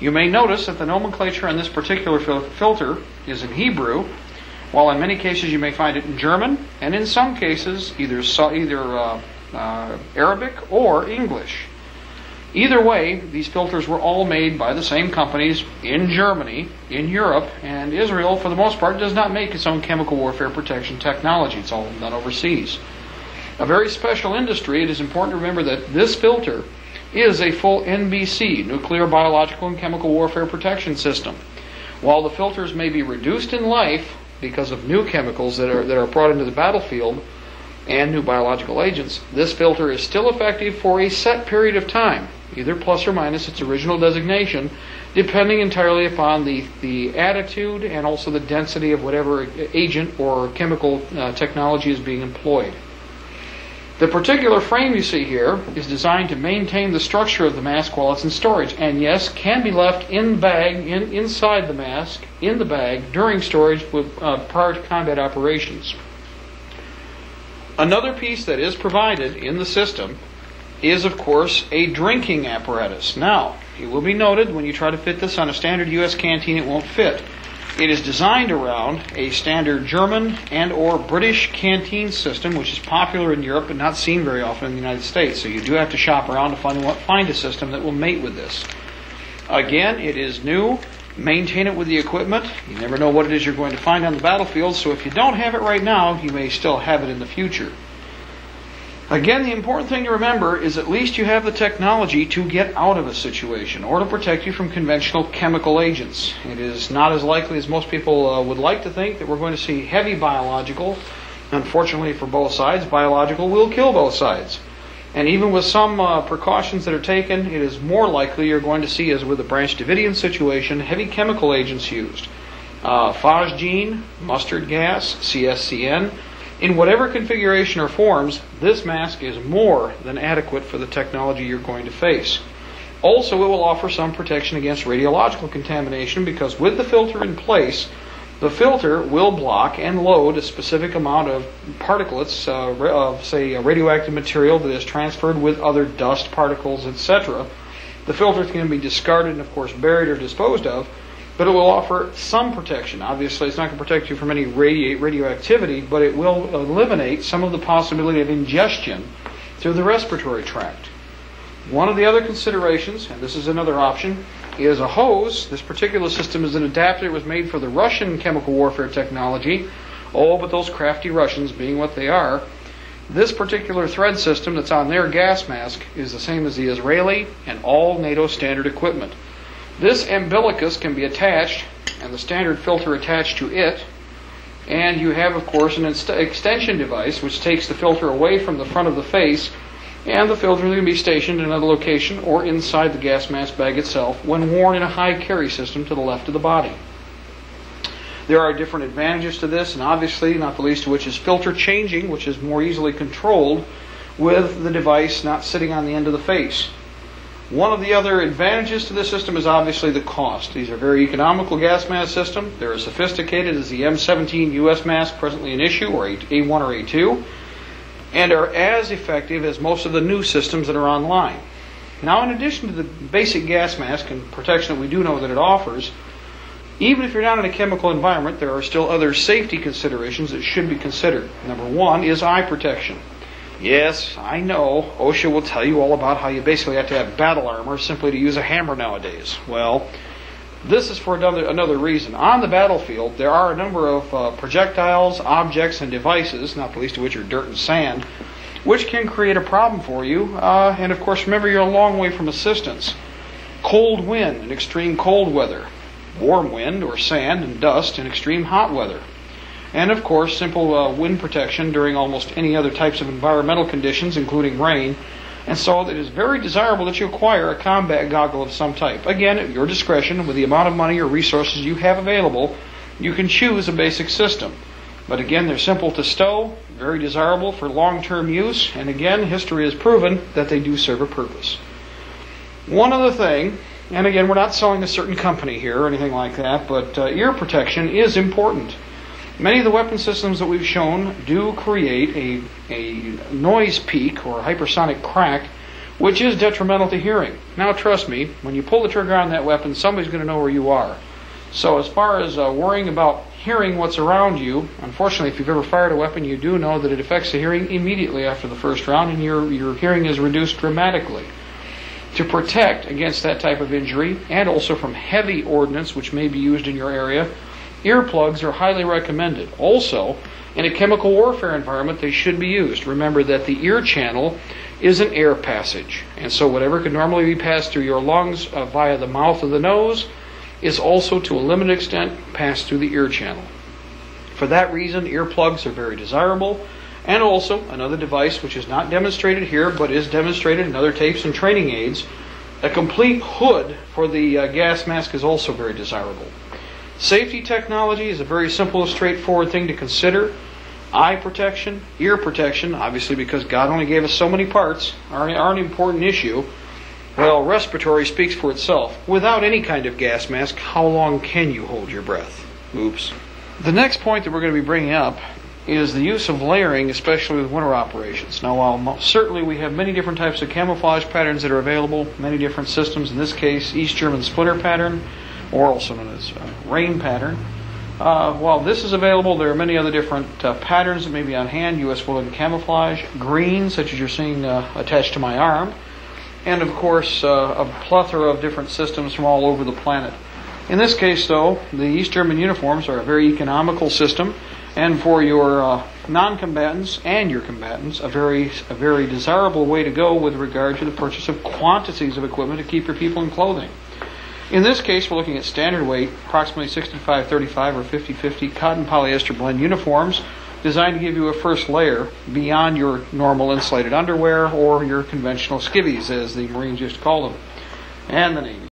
You may notice that the nomenclature on this particular filter is in Hebrew, while in many cases you may find it in German, and in some cases either Arabic or English. Either way, these filters were all made by the same companies in Germany, in Europe, and Israel, for the most part, does not make its own chemical warfare protection technology. It's all done overseas. A very special industry. It is important to remember that this filter is a full NBC, nuclear, biological, and chemical warfare protection system. While the filters may be reduced in life because of new chemicals that are brought into the battlefield and new biological agents, this filter is still effective for a set period of time, either plus or minus its original designation, depending entirely upon the attitude and also the density of whatever agent or chemical technology is being employed. The particular frame you see here is designed to maintain the structure of the mask while it's in storage, and yes, can be left in bag, inside the mask, in the bag, during storage prior to combat operations. Another piece that is provided in the system is, of course, a drinking apparatus. Now, it will be noted when you try to fit this on a standard U.S. canteen, it won't fit. It is designed around a standard German and or British canteen system, which is popular in Europe but not seen very often in the United States. So you do have to shop around to find a system that will mate with this. Again, it is new. Maintain it with the equipment. You never know what it is you're going to find on the battlefield, so if you don't have it right now, you may still have it in the future. Again, the important thing to remember is at least you have the technology to get out of a situation or to protect you from conventional chemical agents. It is not as likely as most people would like to think that we're going to see heavy biological. Unfortunately for both sides, biological will kill both sides. And even with some precautions that are taken, it is more likely you're going to see, as with the Branch Davidian situation, heavy chemical agents used. Phosgene, mustard gas, CSCN. In whatever configuration or forms, this mask is more than adequate for the technology you're going to face. Also, it will offer some protection against radiological contamination because with the filter in place, the filter will block and load a specific amount of particulates of, say, a radioactive material that is transferred with other dust particles, etc. The filter can be discarded and, of course, buried or disposed of, but it will offer some protection. Obviously, it's not going to protect you from any radioactivity, but it will eliminate some of the possibility of ingestion through the respiratory tract. One of the other considerations, and this is another option, is a hose. This particular system is an adapter. It was made for the Russian chemical warfare technology. Oh, but those crafty Russians, being what they are, this particular thread system that's on their gas mask is the same as the Israeli and all NATO standard equipment. This umbilicus can be attached, and the standard filter attached to it, and you have, of course, an extension device which takes the filter away from the front of the face, and the filter can be stationed in another location or inside the gas mask bag itself when worn in a high carry system to the left of the body. There are different advantages to this, and obviously, not the least of which is filter changing, which is more easily controlled with the device not sitting on the end of the face. One of the other advantages to this system is obviously the cost. These are very economical gas mask systems. They're as sophisticated as the M17 US mask presently in issue, or A1 or A2, and are as effective as most of the new systems that are online. Now, in addition to the basic gas mask and protection that we do know that it offers, even if you're not in a chemical environment, there are still other safety considerations that should be considered. Number one is eye protection. Yes, I know, OSHA will tell you all about how you basically have to have battle armor simply to use a hammer nowadays. Well, this is for another reason. On the battlefield, there are a number of projectiles, objects, and devices, not the least of which are dirt and sand, which can create a problem for you. And of course, remember, you're a long way from assistance. Cold wind and extreme cold weather. Warm wind or sand and dust in extreme hot weather. And of course, simple wind protection during almost any other types of environmental conditions, including rain. And so it is very desirable that you acquire a combat goggle of some type. Again, at your discretion, with the amount of money or resources you have available, you can choose a basic system. But again, they're simple to stow, very desirable for long-term use, and again, history has proven that they do serve a purpose. One other thing, and again, we're not selling a certain company here or anything like that, but ear protection is important. Many of the weapon systems that we've shown do create a noise peak or hypersonic crack which is detrimental to hearing. Now trust me, when you pull the trigger on that weapon, somebody's going to know where you are. So as far as worrying about hearing what's around you, unfortunately, if you've ever fired a weapon, you do know that it affects the hearing immediately after the first round, and your hearing is reduced dramatically. To protect against that type of injury, and also from heavy ordnance which may be used in your area, earplugs are highly recommended. Also, in a chemical warfare environment, they should be used. Remember that the ear channel is an air passage, and so whatever could normally be passed through your lungs via the mouth or the nose is also to a limited extent passed through the ear channel. For that reason, earplugs are very desirable. And also, another device which is not demonstrated here, but is demonstrated in other tapes and training aids, a complete hood for the gas mask is also very desirable. Safety technology is a very simple and straightforward thing to consider. Eye protection, ear protection, obviously because God only gave us so many parts, are an important issue. Well, respiratory speaks for itself. Without any kind of gas mask, how long can you hold your breath? Oops. The next point that we're going to be bringing up is the use of layering, especially with winter operations. Now, while certainly we have many different types of camouflage patterns that are available, many different systems, in this case, East German splinter pattern, or also known as rain pattern. While this is available, there are many other different patterns that may be on hand, U.S. woolen camouflage, green, such as you're seeing attached to my arm, and of course, a plethora of different systems from all over the planet. In this case, though, the East German uniforms are a very economical system, and for your non-combatants and your combatants, a very desirable way to go with regard to the purchase of quantities of equipment to keep your people in clothing. In this case, we're looking at standard weight, approximately 65-35 or 50-50 cotton polyester blend uniforms designed to give you a first layer beyond your normal insulated underwear or your conventional skivvies, as the Marines used to call them, and the Navy.